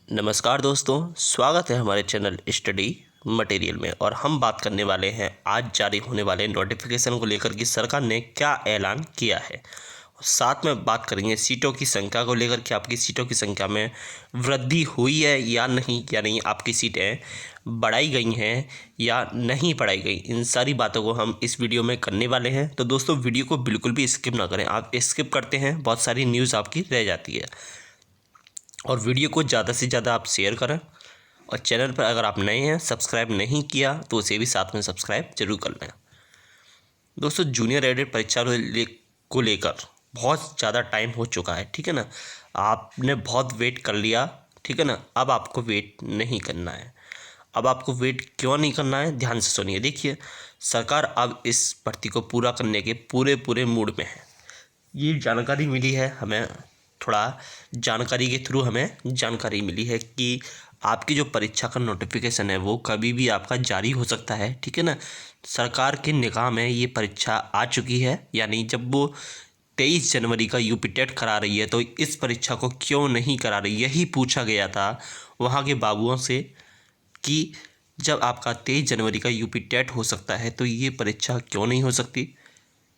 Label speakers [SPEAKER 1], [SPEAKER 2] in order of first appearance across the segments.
[SPEAKER 1] नमस्कार दोस्तों, स्वागत है हमारे चैनल स्टडी मटेरियल में। और हम बात करने वाले हैं आज जारी होने वाले नोटिफिकेशन को लेकर कि सरकार ने क्या ऐलान किया है। साथ में बात करेंगे सीटों की संख्या को लेकर कि आपकी सीटों की संख्या में वृद्धि हुई है या नहीं आपकी सीटें बढ़ाई गई हैं या नहीं बढ़ाई गई। इन सारी बातों को हम इस वीडियो में करने वाले हैं। तो दोस्तों, वीडियो को बिल्कुल भी स्किप ना करें। आप स्किप करते हैं, बहुत सारी न्यूज़ आपकी रह जाती है। और वीडियो को ज़्यादा से ज़्यादा आप शेयर करें। और चैनल पर अगर आप नए हैं, सब्सक्राइब नहीं किया तो उसे भी साथ में सब्सक्राइब जरूर कर लें। दोस्तों, जूनियर एडेड परीक्षा को लेकर बहुत ज़्यादा टाइम हो चुका है, ठीक है ना। आपने बहुत वेट कर लिया, ठीक है ना। अब आपको वेट नहीं करना है। अब आपको वेट क्यों नहीं करना है, ध्यान से सुनिए। देखिए, सरकार अब इस भर्ती को पूरा करने के पूरे मूड में है। ये जानकारी मिली है हमें, थोड़ा जानकारी के थ्रू हमें जानकारी मिली है कि आपकी जो परीक्षा का नोटिफिकेशन है वो कभी भी आपका जारी हो सकता है, ठीक है ना। सरकार के निगाह में ये परीक्षा आ चुकी है, यानी जब वो 23 जनवरी का यूपी टेट करा रही है तो इस परीक्षा को क्यों नहीं करा रही, यही पूछा गया था वहाँ के बाबुओं से कि जब आपका 23 जनवरी का यूपी टेट हो सकता है तो ये परीक्षा क्यों नहीं हो सकती।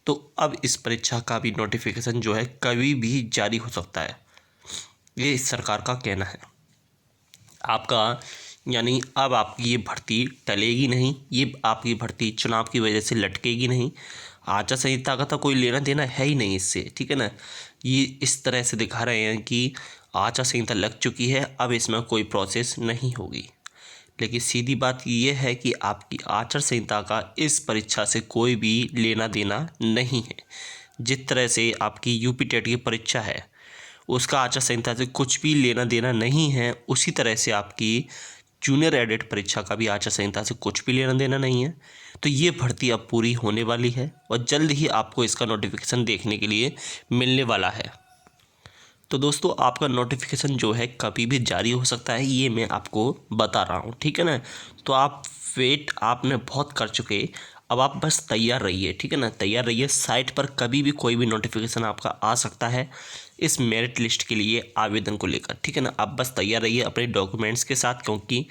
[SPEAKER 1] तो अब इस परीक्षा का भी नोटिफिकेशन जो है कभी भी जारी हो सकता है, ये इस सरकार का कहना है। आपका यानी अब आपकी ये भर्ती टलेगी नहीं, ये आपकी भर्ती चुनाव की वजह से लटकेगी नहीं। आचार संहिता का तो कोई लेना देना है ही नहीं इससे, ठीक है ना। ये इस तरह से दिखा रहे हैं कि आचार संहिता लग चुकी है, अब इसमें कोई प्रोसेस नहीं होगी। लेकिन सीधी बात यह है कि आपकी आचार संहिता का इस परीक्षा से कोई भी लेना देना नहीं है। जिस तरह से आपकी यूपी टेट की परीक्षा है उसका आचार संहिता से कुछ भी लेना देना नहीं है, उसी तरह से आपकी जूनियर एडेड परीक्षा का भी आचार संहिता से कुछ भी लेना देना नहीं है। तो ये भर्ती अब पूरी होने वाली है और जल्द ही आपको इसका नोटिफिकेशन देखने के लिए मिलने वाला है। तो दोस्तों, आपका नोटिफिकेशन जो है कभी भी जारी हो सकता है, ये मैं आपको बता रहा हूँ, ठीक है ना। तो आप वेट आपने बहुत कर चुके, अब आप बस तैयार रहिए, ठीक है ना। तैयार रहिए, साइट पर कभी भी कोई भी नोटिफिकेशन आपका आ सकता है इस मेरिट लिस्ट के लिए आवेदन को लेकर, ठीक है ना। आप बस तैयार रहिए अपने डॉक्यूमेंट्स के साथ, क्योंकि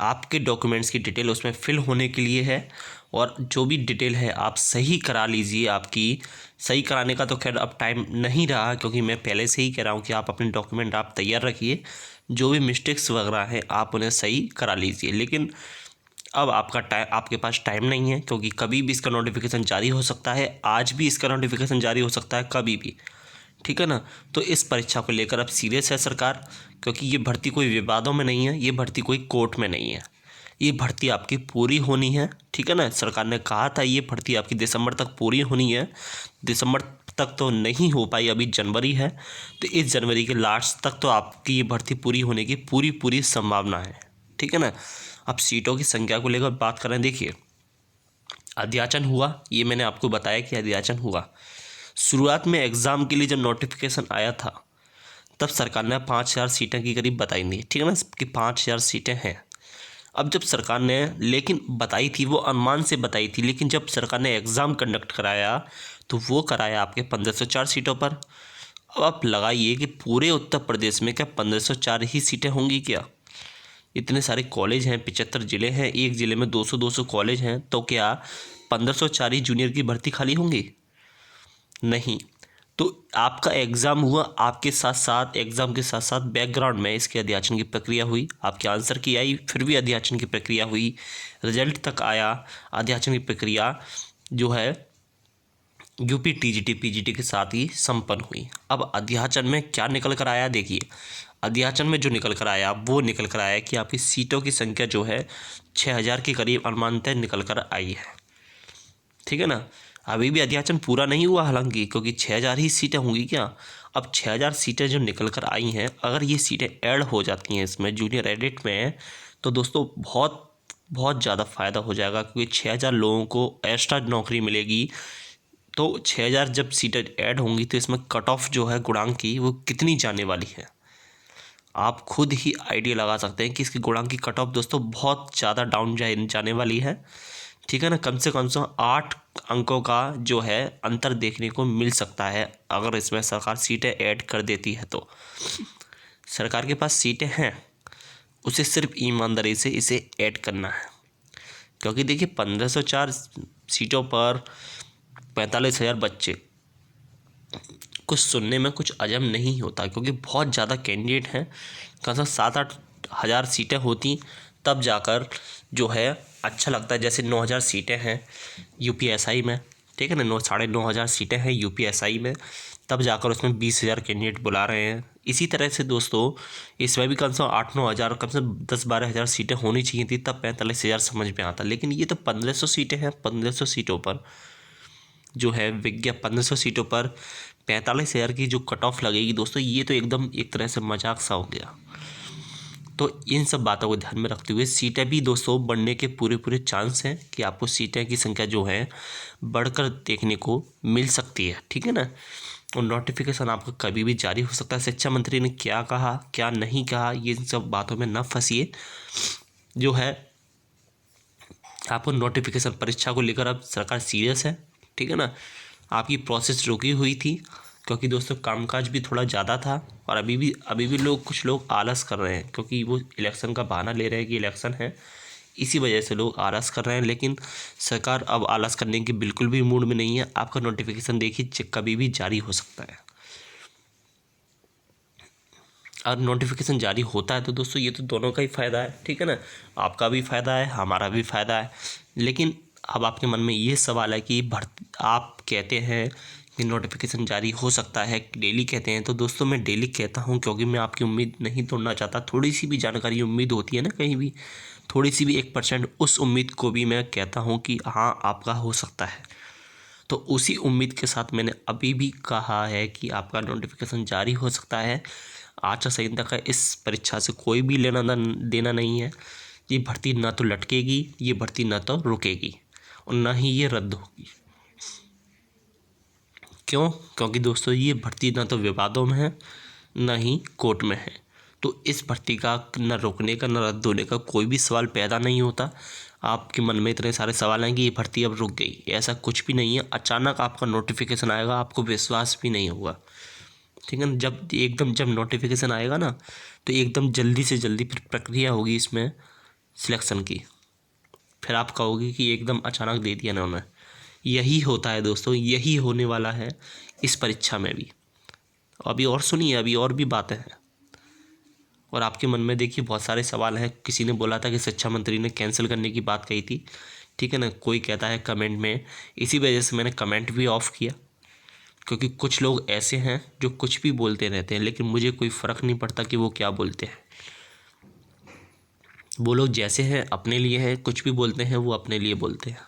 [SPEAKER 1] आपके डॉक्यूमेंट्स की डिटेल उसमें फिल होने के लिए है। और जो भी डिटेल है आप सही करा लीजिए। आपकी सही कराने का तो खैर अब टाइम नहीं रहा, क्योंकि मैं पहले से ही कह रहा हूँ कि आप अपने डॉक्यूमेंट आप तैयार रखिए। जो भी मिस्टेक्स वगैरह हैं आप उन्हें सही करा लीजिए। लेकिन अब आपके पास टाइम नहीं है, क्योंकि कभी भी इसका नोटिफिकेशन जारी हो सकता है। आज भी इसका नोटिफिकेशन जारी हो सकता है, कभी भी, ठीक है ना। तो इस परीक्षा को लेकर अब सीरियस है सरकार, क्योंकि ये भर्ती कोई विवादों में नहीं है, ये भर्ती कोई कोर्ट में नहीं है। ये भर्ती आपकी पूरी होनी है, ठीक है ना। सरकार ने कहा था ये भर्ती आपकी दिसंबर तक पूरी होनी है। दिसंबर तक तो नहीं हो पाई, अभी जनवरी है, तो इस जनवरी के लास्ट तक तो आपकी ये भर्ती पूरी होने की पूरी संभावना है, ठीक है ना। अब सीटों की संख्या को लेकर बात करें, देखिए अध्याचन हुआ, ये मैंने आपको बताया कि अध्याचन हुआ। शुरुआत में एग्ज़ाम के लिए जब नोटिफिकेशन आया था तब सरकार ने 5,000 सीटें की करीब बताई थी, ठीक है ना, कि 5,000 सीटें हैं। अब जब सरकार ने लेकिन बताई थी, वो अनुमान से बताई थी, लेकिन जब सरकार ने एग्ज़ाम कंडक्ट कराया तो वो कराया आपके 1504 सीटों पर। अब आप लगाइए कि पूरे उत्तर प्रदेश में क्या 1504 ही सीटें होंगी क्या। इतने सारे कॉलेज हैं, 75 ज़िले हैं, एक ज़िले में 200 कॉलेज हैं, तो क्या 1504 ही जूनियर की भर्ती खाली होंगी? नहीं। तो आपका एग्ज़ाम हुआ, आपके साथ साथ एग्ज़ाम के साथ साथ बैकग्राउंड में इसके अध्याचन की प्रक्रिया हुई। आपके आंसर की आई, फिर भी अध्याचन की प्रक्रिया हुई, रिजल्ट तक आया। अध्याचन की प्रक्रिया जो है यूपी टीजीटी पीजीटी के साथ ही संपन्न हुई। अब अध्याचन में क्या निकल कर आया, देखिए अध्याचन में जो निकल कर आया वो निकल कर आया कि आपकी सीटों की संख्या जो है 6,000 के करीब अनुमानतः निकल कर आई है, ठीक है ना। अभी भी अध्याचन पूरा नहीं हुआ हालांकि, क्योंकि 6,000 ही सीटें होंगी क्या। अब 6,000 सीटें जो निकल कर आई हैं, अगर ये सीटें ऐड हो जाती हैं इसमें जूनियर एडिट में, तो दोस्तों बहुत बहुत ज़्यादा फ़ायदा हो जाएगा, क्योंकि 6,000 लोगों को एक्स्ट्रा नौकरी मिलेगी। तो 6,000 जब सीटें ऐड होंगी तो इसमें कट ऑफ जो है गुणांक की वो कितनी जाने वाली है, आप खुद ही आइडिया लगा सकते हैं कि इसकी गुणांक की कट ऑफ दोस्तों बहुत ज़्यादा डाउन जाने वाली है, ठीक है ना। कम से कम 8 अंकों का जो है अंतर देखने को मिल सकता है अगर इसमें सरकार सीटें ऐड कर देती है तो। सरकार के पास सीटें हैं, उसे सिर्फ ईमानदारी से इसे ऐड करना है। क्योंकि देखिए 1504 सीटों पर 45,000 बच्चे, कुछ सुनने में कुछ अजब नहीं होता, क्योंकि बहुत ज़्यादा कैंडिडेट हैं। कम से कम 7-8 हज़ार सीटें होती तब जाकर जो है अच्छा लगता है। जैसे 9,000 सीटें हैं यूपीएसआई में, ठीक है ना, 9,500 सीटें हैं यूपीएसआई में, तब जाकर उसमें 20,000 कैंडिडेट बुला रहे हैं। इसी तरह से दोस्तों इसमें भी कम से कम 8-9 हज़ार, कम से कम 10-12 हज़ार सीटें होनी चाहिए थी, तब 45,000 समझ में आता। लेकिन ये तो 1500 सीटें हैं। 1500 सीटों पर जो है 1500 सीटों पर 45,000 की जो कट ऑफ लगेगी दोस्तों, ये तो एकदम एक तरह से मजाक सा हो गया। तो इन सब बातों को ध्यान में रखते हुए सीटें भी दोस्तों बढ़ने के पूरे चांस हैं कि आपको सीटें की संख्या जो है बढ़कर देखने को मिल सकती है, ठीक है ना। और नोटिफिकेशन आपका कभी भी जारी हो सकता है। शिक्षा मंत्री ने क्या कहा क्या नहीं कहा, ये सब बातों में न फंसिए। जो है आपको नोटिफिकेशन परीक्षा को लेकर अब सरकार सीरियस है, ठीक है ना। आपकी प्रोसेस रुकी हुई थी क्योंकि दोस्तों कामकाज भी थोड़ा ज़्यादा था, और अभी भी कुछ लोग आलस कर रहे हैं, क्योंकि वो इलेक्शन का बहाना ले रहे हैं कि इलेक्शन है, इसी वजह से लोग आलस कर रहे हैं। लेकिन सरकार अब आलस करने की बिल्कुल भी मूड में नहीं है। आपका नोटिफिकेशन देखिए कभी भी जारी हो सकता है। और नोटिफिकेशन जारी होता है तो दोस्तों ये तो दोनों का ही फ़ायदा है, ठीक है ना। आपका भी फ़ायदा है, हमारा भी फ़ायदा है। लेकिन अब आपके मन में ये सवाल है कि आप कहते हैं कि नोटिफिकेशन जारी हो सकता है, डेली कहते हैं, तो दोस्तों मैं डेली कहता हूँ क्योंकि मैं आपकी उम्मीद नहीं तोड़ना चाहता। थोड़ी सी भी जानकारी उम्मीद होती है ना, कहीं भी थोड़ी सी भी 1% उस उम्मीद को भी मैं कहता हूँ कि हाँ आपका हो सकता है। तो उसी उम्मीद के साथ मैंने अभी भी कहा है कि आपका नोटिफिकेशन जारी हो सकता है। आचार संहिता का इस परीक्षा से कोई भी लेना देना नहीं है। ये भर्ती ना तो लटकेगी, ये भर्ती ना तो रुकेगी, और ना ही ये रद्द होगी। क्यों? क्योंकि दोस्तों ये भर्ती ना तो विवादों में है, ना ही कोर्ट में है। तो इस भर्ती का न रुकने का न रद्द होने का कोई भी सवाल पैदा नहीं होता। आपके मन में इतने सारे सवाल हैं कि ये भर्ती अब रुक गई, ऐसा कुछ भी नहीं है। अचानक आपका नोटिफिकेशन आएगा, आपको विश्वास भी नहीं होगा, ठीक है ना। जब नोटिफिकेशन आएगा ना, तो एकदम जल्दी से जल्दी फिर प्रक्रिया होगी इसमें सिलेक्शन की। फिर आप कहोगे कि एकदम अचानक दे दिया ना उन्होंने। यही होता है दोस्तों, यही होने वाला है इस परीक्षा में भी। अभी और सुनिए, अभी और भी बातें हैं। और आपके मन में देखिए बहुत सारे सवाल हैं। किसी ने बोला था कि शिक्षा मंत्री ने कैंसिल करने की बात कही थी, ठीक है ना। कोई कहता है कमेंट में, इसी वजह से मैंने कमेंट भी ऑफ किया, क्योंकि कुछ लोग ऐसे हैं जो कुछ भी बोलते रहते हैं, लेकिन मुझे कोई फ़र्क नहीं पड़ता कि वो क्या बोलते हैं। वो लोग जैसे हैं अपने लिए हैं, कुछ भी बोलते हैं वो अपने लिए बोलते हैं।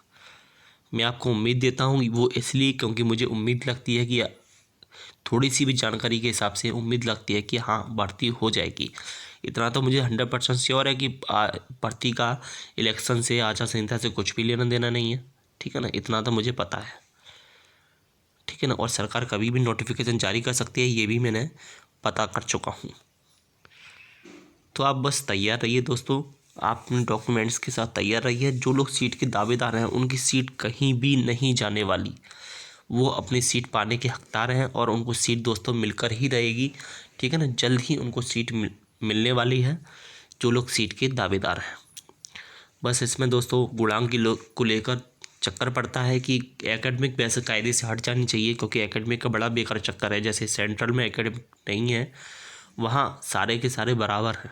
[SPEAKER 1] मैं आपको उम्मीद देता हूँ वो इसलिए क्योंकि मुझे उम्मीद लगती है कि थोड़ी सी भी जानकारी के हिसाब से उम्मीद लगती है कि हाँ भर्ती हो जाएगी। इतना तो मुझे 100% श्योर है कि भर्ती का इलेक्शन से, आचार संहिता से कुछ भी लेना देना नहीं है, ठीक है ना। इतना तो मुझे पता है, ठीक है ना। और सरकार कभी भी नोटिफिकेशन जारी कर सकती है, ये भी मैंने पता कर चुका हूँ। तो आप बस तैयार रहिए दोस्तों, आप अपने डॉक्यूमेंट्स के साथ तैयार रहिए। जो लोग सीट के दावेदार हैं उनकी सीट कहीं भी नहीं जाने वाली, वो अपनी सीट पाने के हकदार हैं, और उनको सीट दोस्तों मिलकर ही रहेगी, ठीक है ना। जल्द ही उनको सीट मिलने वाली है, जो लोग सीट के दावेदार हैं। बस इसमें दोस्तों गुणांक को लेकर चक्कर पड़ता है कि एकेडमिक वैसे कायदे से हट जानी चाहिए, क्योंकि एकेडमिक का बड़ा बेकार चक्कर है। जैसे सेंट्रल में एकेडमिक नहीं है, वहाँ सारे के सारे बराबर हैं,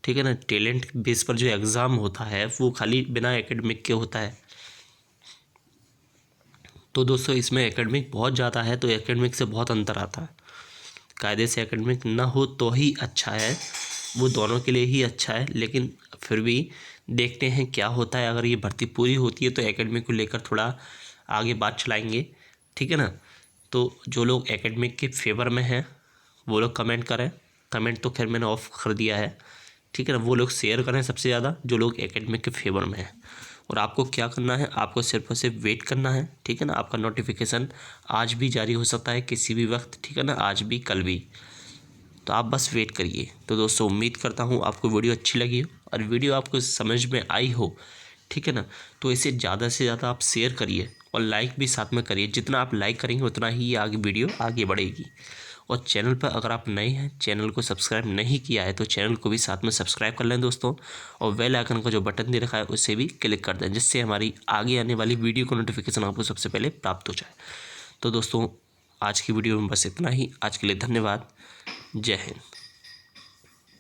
[SPEAKER 1] ठीक है ना। टैलेंट बेस पर जो एग्ज़ाम होता है वो खाली बिना एकेडमिक के होता है। तो दोस्तों इसमें एकेडमिक बहुत ज़्यादा है, तो एकेडमिक से बहुत अंतर आता है। कायदे से एकेडमिक ना हो तो ही अच्छा है, वो दोनों के लिए ही अच्छा है। लेकिन फिर भी देखते हैं क्या होता है। अगर ये भर्ती पूरी होती है तो एकेडमिक को लेकर थोड़ा आगे बात चलाएंगे, ठीक है ना। तो जो लोग एकेडमिक के फेवर में हैं वो लोग कमेंट करें। कमेंट तो खैर मैंने ऑफ कर दिया है, ठीक है ना। वो लोग शेयर करें सबसे ज़्यादा जो लोग एकेडमिक के फेवर में हैं। और आपको क्या करना है, आपको सिर्फ और सिर्फ वेट करना है, ठीक है ना। आपका नोटिफिकेशन आज भी जारी हो सकता है, किसी भी वक्त, ठीक है ना, आज भी कल भी। तो आप बस वेट करिए। तो दोस्तों उम्मीद करता हूँ आपको वीडियो अच्छी लगी हो, और वीडियो आपको समझ में आई हो, ठीक है ना। तो इसे ज़्यादा से ज़्यादा आप शेयर करिए, और लाइक भी साथ में करिए। जितना आप लाइक करेंगे उतना ही आगे वीडियो आगे बढ़ेगी। और चैनल पर अगर आप नए हैं, चैनल को सब्सक्राइब नहीं किया है तो चैनल को भी साथ में सब्सक्राइब कर लें दोस्तों, और बेल आइकन का जो बटन दे रखा है उसे भी क्लिक कर दें, जिससे हमारी आगे आने वाली वीडियो का नोटिफिकेशन आपको सबसे पहले प्राप्त हो जाए। तो दोस्तों आज की वीडियो में बस इतना ही। आज के लिए धन्यवाद। जय हिंद।